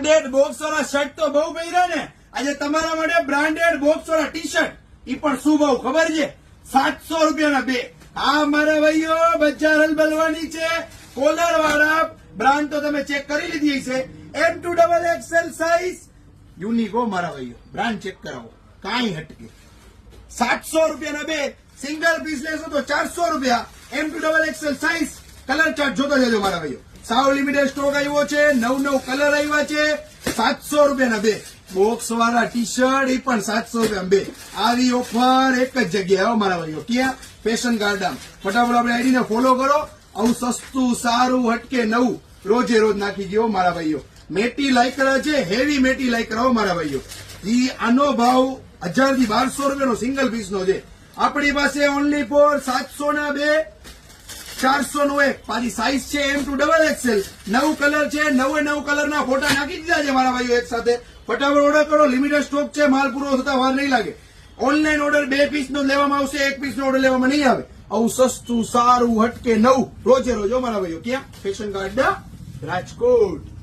Branded box વાળા shirt તો બહુ પહેર્યા ને, આજે તમારા માટે બ્રાન્ડેડ બોક્સ વાળા ટી શર્ટ, ઈ પણ શું ભાવ ખબર છે? 700 રૂપિયાના 2. આ મારા ભાઈઓ બજાર હલબલવાની છે. કોલર વાળા બ્રાન્ડ તો તમે ચેક કરી લીધી છે. M2XXL સાઈઝ યુનિક હો મારા ભાઈઓ, બ્રાન્ડ ચેક કરાવો, કાંઈ હટકે. 700 રૂપિયાના 2. સિંગલ પીસ લેશો તો 400 રૂપિયા. M2XXL size. કલર ચાર્ટ જોતો જજો મારા ભાઈઓ. સાવ લિમિટેડ સ્ટોક આવ્યો છે, 9 કલર આવ્યા છે. 700 રૂપિયાના 2. બોક્સ વાળા ટી શર્ટ એ પણ 700 રૂપિયા 2. આવી ઓફર એક જ જગ્યાએ હો મારા ભાઈઓ. ક્યાં? Fashion garden. ફટાફટ આપણે આઈડી ને ફોલો કરો. આવું સસ્તું સારું હટકે નવું રોજે રોજ નાખી ગયો મારા ભાઈઓ. મેટી લાઈકરા છે, હેવી મેટી લાઈકરા હો મારા ભાઈઓ. ઈ આનો ભાવ 1000 થી 1200 રૂપિયાનો સિંગલ પીસ નો છે. આપણી પાસે ઓનલી ફોર 700 ના 2, 400 નો 1. પાછી સાઈઝ છે M2XXL. 9 કલર છે, 9 કલરના ફોટા નાખી દીધા છે મારા ભાઈઓ એક સાથે. ફટાફટ ઓર્ડર કરો, લિમિટેડ સ્ટોક છે, માલ પૂરો થતા વાર નહીં લાગે. ઓનલાઈન ઓર્ડર 2 પીસ નો લેવામાં આવશે, 1 પીસ નો ઓર્ડર લેવામાં નહીં આવે. આવું સસ્તું સારું હટકે નવું રોજે રોજ મારા ભાઈઓ. ક્યાં? Fashion garden Rajkot.